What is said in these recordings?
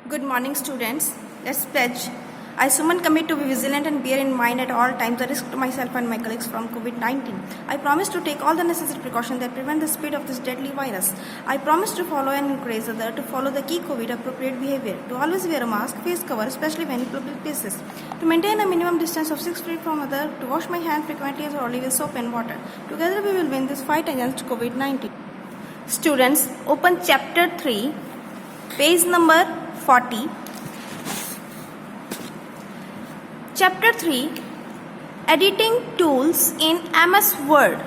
Good morning, students. Let's pledge. I, Suman, commit to be vigilant and bear in mind at all times the risk to myself and my colleagues from COVID-19. I promise to take all the necessary precautions that prevent the spread of this deadly virus. I promise to follow and encourage others to follow the key COVID appropriate behavior, to always wear a mask, face cover, especially when in public places, to maintain a minimum distance of 6 feet from others, to wash my hands frequently or only with soap and water. Together we will win this fight against COVID-19. Students, open chapter 3, page number 40. Chapter 3, Editing Tools in MS Word.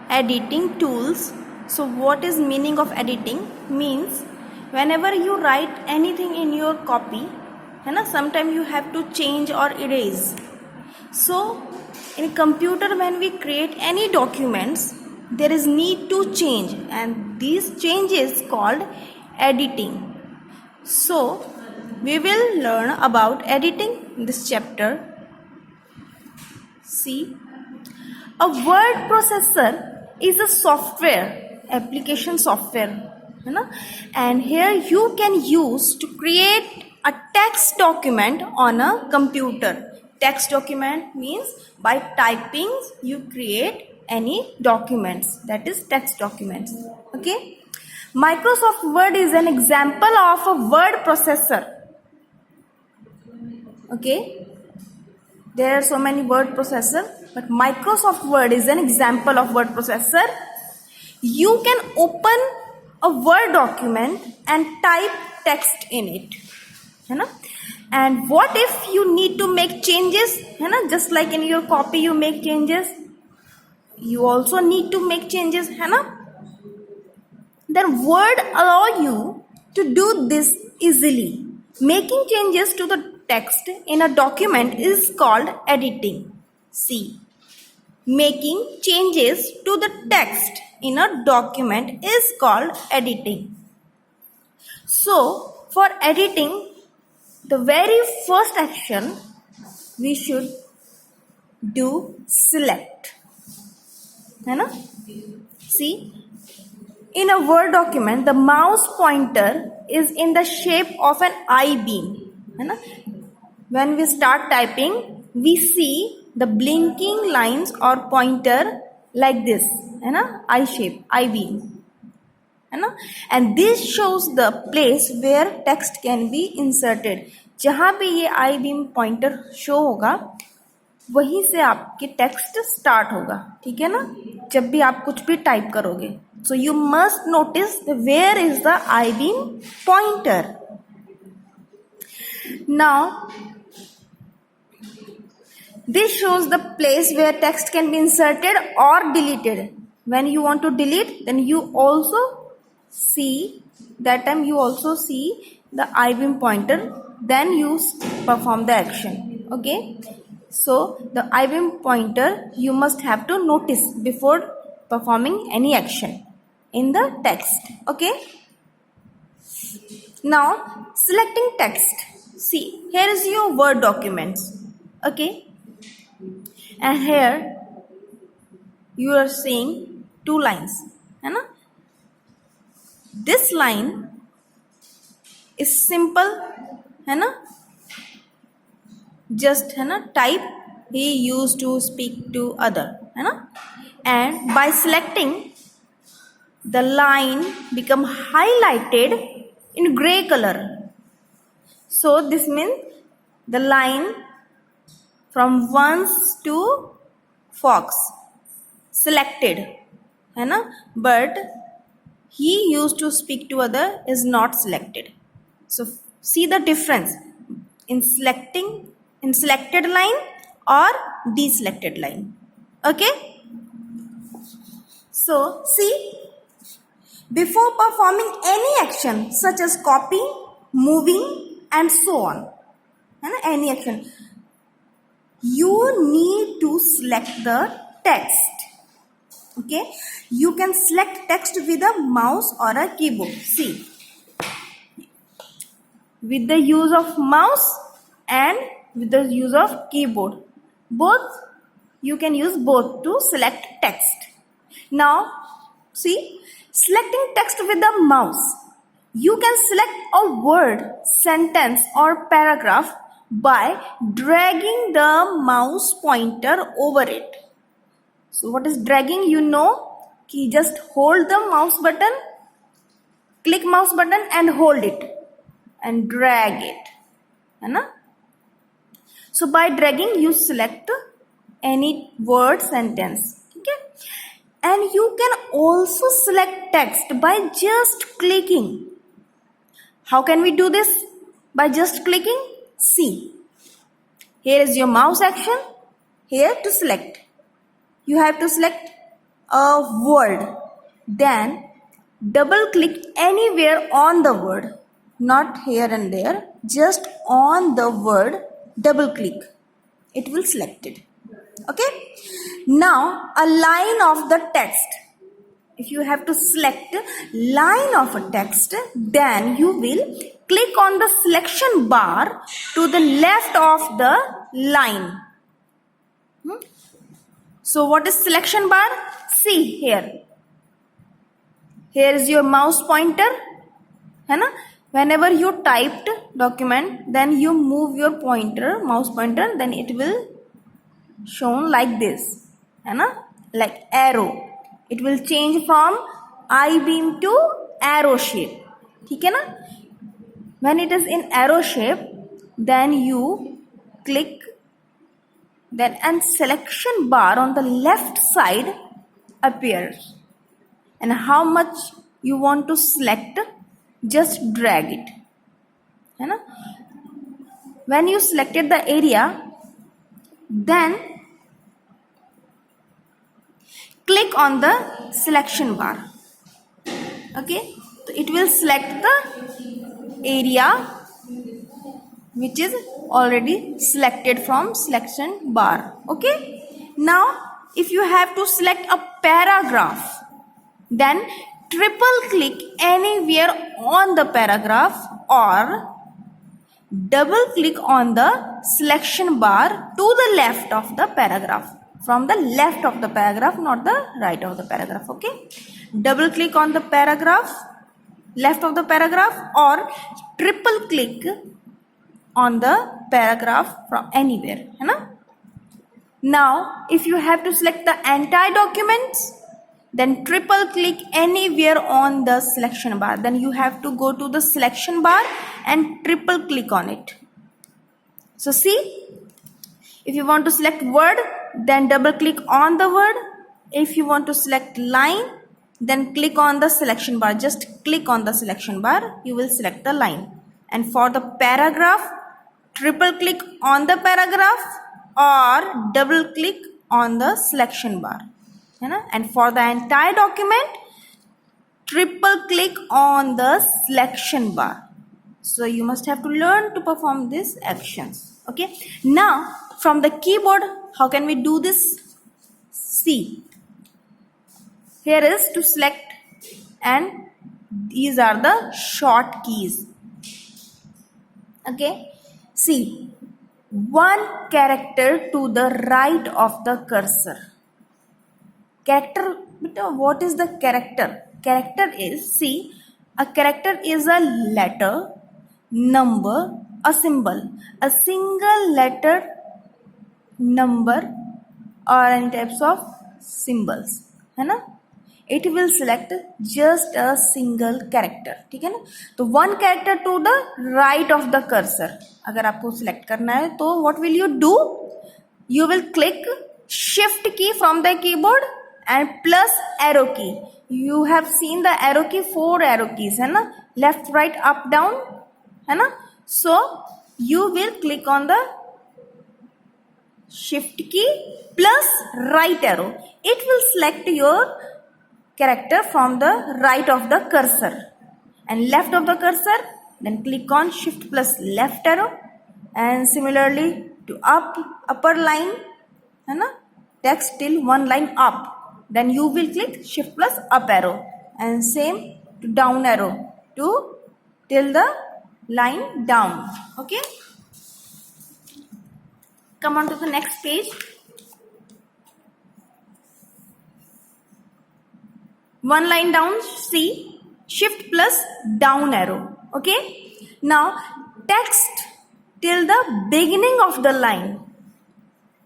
Editing tools. So what is meaning of editing? Means whenever you write anything in your copy, sometimes you have to change or erase. So in computer, when we create any documents, there is need to change, and these changes called editing. So we will learn about editing in this chapter. See, a word processor is a software, application software, and here you can use to create a text document on a computer. Text document means by typing you create any documents, that is text documents. Okay. Microsoft Word is an example of a word processor. Okay, there are so many word processors, but Microsoft Word is an example of word processor. You can open a Word document and type text in it. And what if you need to make changes? Just like in your copy you make changes, you also need to make changes. Then Word allow you to do this easily. Making changes to the text in a document is called editing. See, making changes to the text in a document is called editing. So, for editing, the very first action we should do select. See, in a Word document, the mouse pointer is in the shape of an I-beam. When we start typing, we see the blinking lines or pointer like this, I shape, I-beam. And this shows the place where text can be inserted. जहाँ पे ये I-beam pointer show होगा, वहीं से आपके text start होगा. ठीक है ना, जब भी आप कुछ भी टाइप करोगे. So you must notice where is the I-beam pointer. Now, this shows the place where text can be inserted or deleted. When you want to delete, then you also see, that time you also see the I-beam pointer, then you perform the action. Okay. So the I-beam pointer you must have to notice before performing any action in the text. Okay. Now selecting text. See, here is your Word documents. Okay. And here you are seeing two lines. This line is simple. Just type he used to speak to other. And by selecting, the line become highlighted in gray color. So this means the line from ones to fox selected, but he used to speak to other is not selected. So see the difference in selected line or deselected line. Okay. So see, before performing any action such as copying, moving and so on, any action, you need to select the text. Okay, you can select text with a mouse or a keyboard. See, with the use of mouse and with the use of keyboard, both you can use both to select text. Now see, selecting text with the mouse, You can select a word, sentence or paragraph by dragging the mouse pointer over it. So what is dragging? You know, just hold the mouse button, click mouse button and hold it and drag it. है So by dragging you select any word, sentence. Okay? And you can also select text by just clicking. How can we do this? By just clicking. See, here is your mouse action. Here to select. You have to select a word. Then double click anywhere on the word. Not here and there. Just on the word. Double click. It will select it. Okay. Now a line of the text. If you have to select line of a text, then you will click on the selection bar to the left of the line. So what is selection bar? See here. Here is your mouse pointer. Whenever you typed document, then you move your mouse pointer, then it will shown like this. Like arrow. It will change from I-beam to arrow shape. Okay, na? When it is in arrow shape, then you click then and selection bar on the left side appears. And how much you want to select, just drag it. When you selected the area, then click on the selection bar. Okay, so it will select the area which is already selected from selection bar. Okay, now if you have to select a paragraph, then triple click anywhere on the paragraph or double click on the selection bar to the left of the paragraph. From the left of the paragraph, not the right of the paragraph. Okay, double click on the paragraph, left of the paragraph, or triple click on the paragraph from anywhere. Now if you have to select the entire documents, then triple click anywhere on the selection bar. Then you have to go to the selection bar and triple click on it. So see, if you want to select word, then double click on the word. If you want to select line, then click on the selection bar. Just click on the selection bar, you will select the line. And for the paragraph, triple click on the paragraph or double click on the selection bar. And for the entire document, triple click on the selection bar. So you must have to learn to perform these actions. Okay, now from the keyboard, how can we do this? See, here is to select, and these are the short keys. Okay, see, one character to the right of the cursor. Character, what is the character? Character is, see, a character is a letter, number, a symbol, a single letter, number or any types of symbols. It will select just a single character. ठीक है ना? तो one character to the right of the cursor. अगर आपको select करना है तो what will you do? You will click shift key from the keyboard and plus arrow key. You have seen the arrow key, 4 arrow keys है ना? Left, right, up, down है ना? So you will click on the shift key plus right arrow. It will select your character from the right of the cursor and left of the cursor. Then click on shift plus left arrow, and similarly to upper line है ना? Text till one line up. Then you will click shift plus up arrow, and same to down arrow to till the line down. Okay, come on to the next page. One line down, see, shift plus down arrow. Okay, now text till the beginning of the line,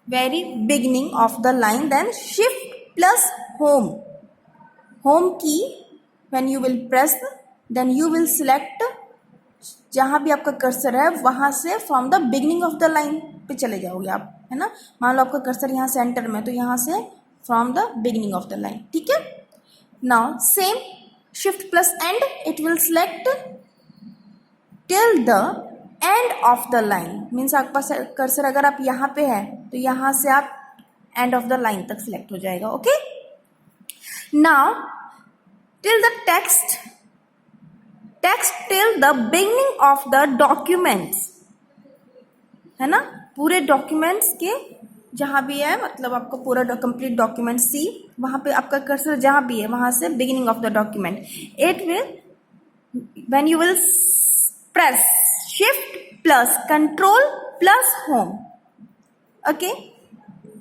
very beginning of the line, then shift plus home key when you will press, then you will select जहाँ भी आपका cursor है वहाँ से from the beginning of the line पे चले जाओगे आप, है ना। मान लो आपका कर्सर यहाँ सेंटर में, तो यहाँ से from the beginning of the line, ठीक है। Now same shift plus and, it will select till the end of the line, means आपके पास कर्सर अगर आप यहाँ पे है तो यहाँ से आप एंड ऑफ द लाइन तक सिलेक्ट हो जाएगा। Okay, now till the text till the beginning of the documents, है ना। पूरे डॉक्यूमेंट्स के जहाँ भी है, मतलब आपको पूरा कंप्लीट डॉक्यूमेंट सी, वहाँ पे आपका कर्सर जहाँ भी है वहाँ से beginning of the document, it will when you will press shift plus control plus home, okay,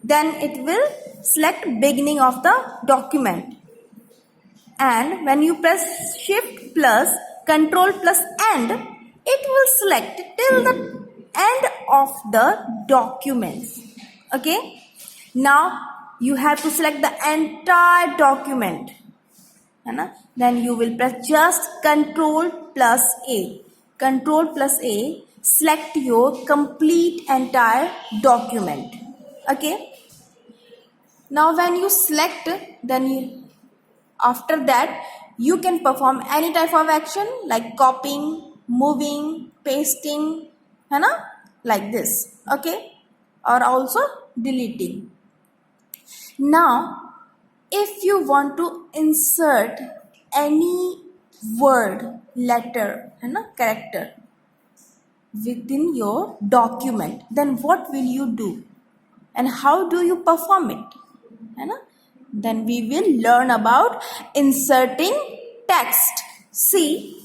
then it will select beginning of the document, and when you press shift plus control plus end, it will select till the end of the documents. Okay, now you have to select the entire document, है ना। then you will press just control plus a, select your complete entire document. Okay, now when you select, then after that you can perform any type of action like copying, moving, pasting, है ना, like this. Okay, or also deleting. Now if you want to insert any word, letter, है ना, character within your document, then what will you do and how do you perform it, है ना। then we will learn about inserting text. See,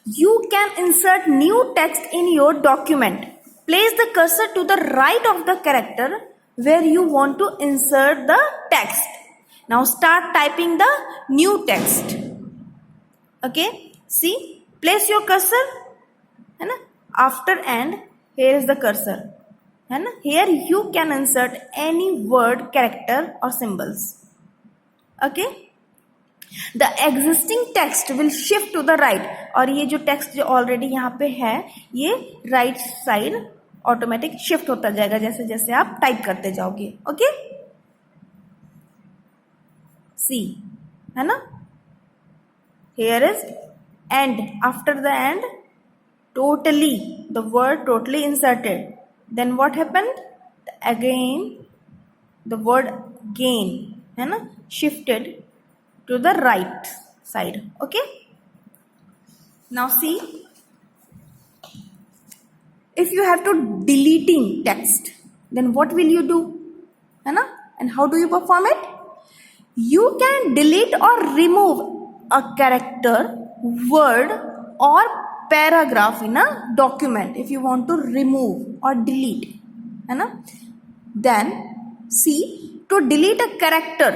you can insert new text in your document. Place the cursor to the right of the character where you want to insert the text. Now start typing the new text. Okay, see, place your cursor, है ना, after and here is the cursor, है ना। here you can insert any word, character or symbols. Okay, the existing text will shift to the right, और ये जो text जो already यहाँ पे है ये right side ऑटोमेटिक शिफ्ट होता जाएगा जैसे जैसे आप टाइप करते जाओगे। ओके, सी, है ना, here is end, after the end totally, the word totally inserted, then what happened, again the word gain, है ना, shifted to the right side. Okay, now see, if you have to deleting text, then what will you do, है ना, and how do you perform it? You can delete or remove a character, word or paragraph in a document if you want to remove or delete, है ना। then see, to delete a character,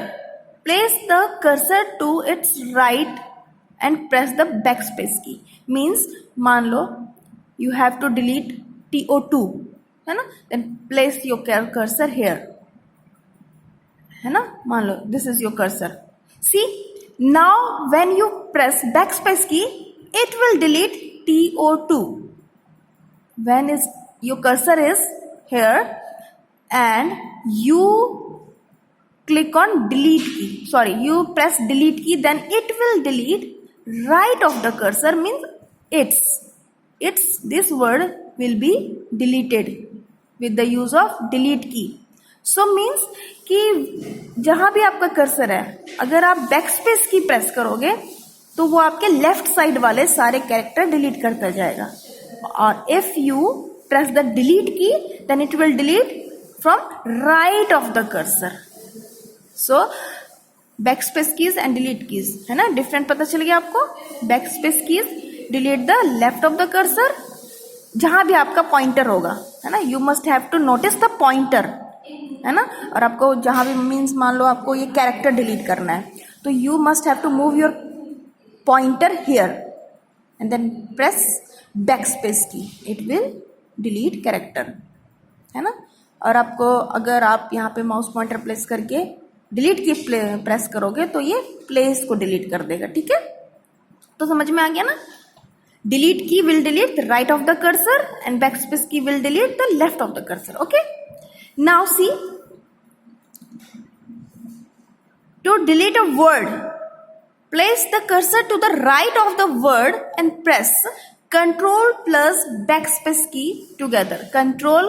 place the cursor to its right and press the backspace key. means मान लो you have to delete TO2, है ना, then place your cursor here, है ना, मान लो this is your cursor. See, now when you press backspace key, it will delete TO2. when is your cursor is here and you click on delete key, sorry, you press delete key, then it will delete right of the cursor, means it's this word will be deleted with the use of delete key. so means कि जहाँ भी आपका cursor है, अगर आप backspace की press करोगे तो वो आपके लेफ्ट साइड वाले सारे कैरेक्टर डिलीट करता जाएगा, और if you press the delete key, then it will delete from right of the cursor. So backspace keys and delete keys, है ना, डिफरेंट पता चल गया आपको. Backspace keys delete the left of the cursor, जहां भी आपका पॉइंटर होगा, है ना. You must have to notice the pointer, है ना. और आपको जहां भी मीन्स मान लो आपको ये कैरेक्टर डिलीट करना है, तो you must have to move your pointer here and then press backspace key, it will delete character, है ना। और आपको अगर आप यहाँ पे माउस पॉइंटर प्लेस करके डिलीट की प्रेस करोगे तो ये प्लेस को डिलीट कर देगा, ठीक है। तो समझ में आ गया ना। Delete key will delete the right of the cursor and backspace key will delete the left of the cursor. Okay, now see, to delete a word, place the cursor to the right of the word and press Ctrl plus backspace key together। Ctrl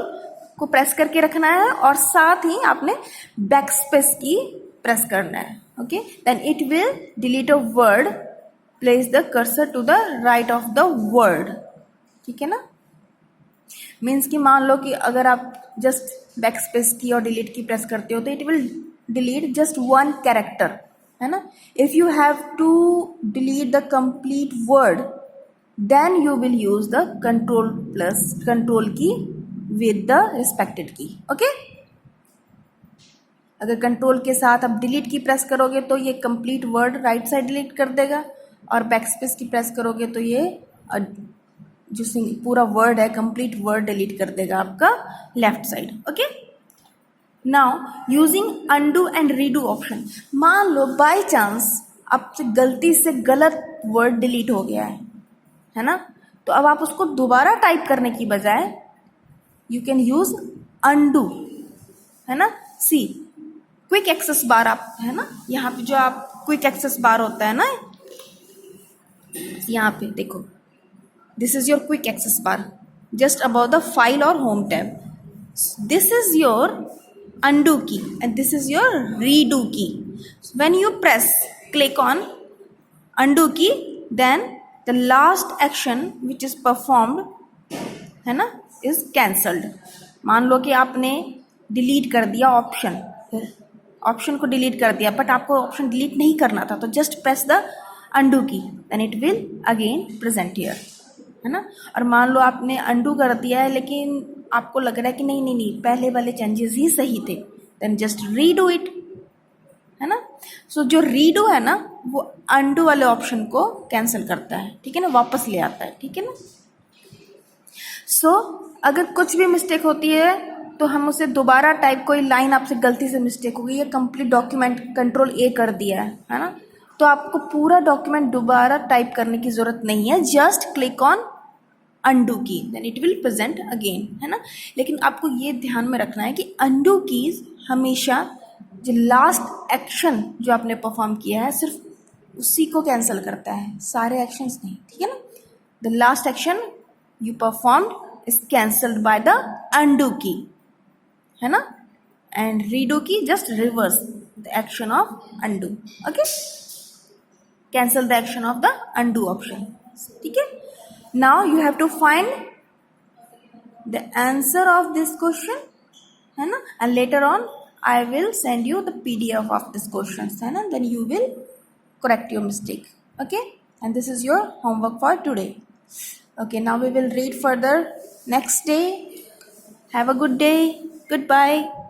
को press करके रखना है और साथ ही आपने backspace की press करना है। Okay, then it will delete a word, place the cursor to the right of the word, ठीक है ना। मीन्स कि मान लो कि अगर आप जस्ट backspace की और delete की प्रेस करते हो तो it will delete just one character, है ना। If you have to delete the complete word then you will use the control plus control key with the respected key. Okay, अगर control के साथ आप डिलीट की प्रेस करोगे तो ये complete word right side delete कर देगा और बैकस्पेस की प्रेस करोगे तो ये जो पूरा वर्ड है कंप्लीट वर्ड डिलीट कर देगा आपका left side. Okay, now using undo and redo option, मान लो बाय चांस आपसे गलती से गलत वर्ड डिलीट हो गया है ना, तो अब आप उसको दोबारा टाइप करने की बजाय यू कैन यूज अनडू, है ना। सी, क्विक एक्सेस बार आप, है ना, यहाँ पे जो आप क्विक एक्सेस बार होता है ना, यहाँ पे देखो, this is your quick access bar just about the file और home tab, this is your undo key and this is your redo key. So when you click on undo key, then the last action which is performed, है ना, is cancelled। मान लो कि आपने delete कर दिया option को delete कर दिया, बट आपको ऑप्शन डिलीट नहीं करना था, तो just press the undo key, then it will again present here, है ना। और मान लो आपने अनडू कर दिया है लेकिन आपको लग रहा है कि नहीं पहले वाले चेंजेस ही सही थे, देन जस्ट रीडू इट, है ना। सो जो रीडू है ना वो अनडू वाले ऑप्शन को कैंसिल करता है, ठीक है ना, वापस ले आता है, ठीक है ना। सो अगर कुछ भी मिस्टेक होती है तो हम उसे दोबारा टाइप, कोई लाइन आपसे गलती से मिस्टेक हो गई है, कंप्लीट डॉक्यूमेंट कंट्रोल ए कर दिया है ना, तो आपको पूरा डॉक्यूमेंट दोबारा टाइप करने की जरूरत नहीं है, just click on undo key, then it will present again, है ना। लेकिन आपको ये ध्यान में रखना है कि अनडू कीज हमेशा जो लास्ट एक्शन जो आपने परफॉर्म किया है सिर्फ उसी को कैंसिल करता है, सारे एक्शंस नहीं, ठीक है ना। The last action you performed is cancelled by the undo की, है ना, एंड रीडू की just reverse the action of undo. Okay, cancel the action of the undo option, ठीक है। Now you have to find the answer of this question, है ना, and later on I will send you the PDF of this questions, है ना, then you will correct your mistake. Okay, and this is your homework for today. Okay, now we will read further next day. Have a good day. Goodbye.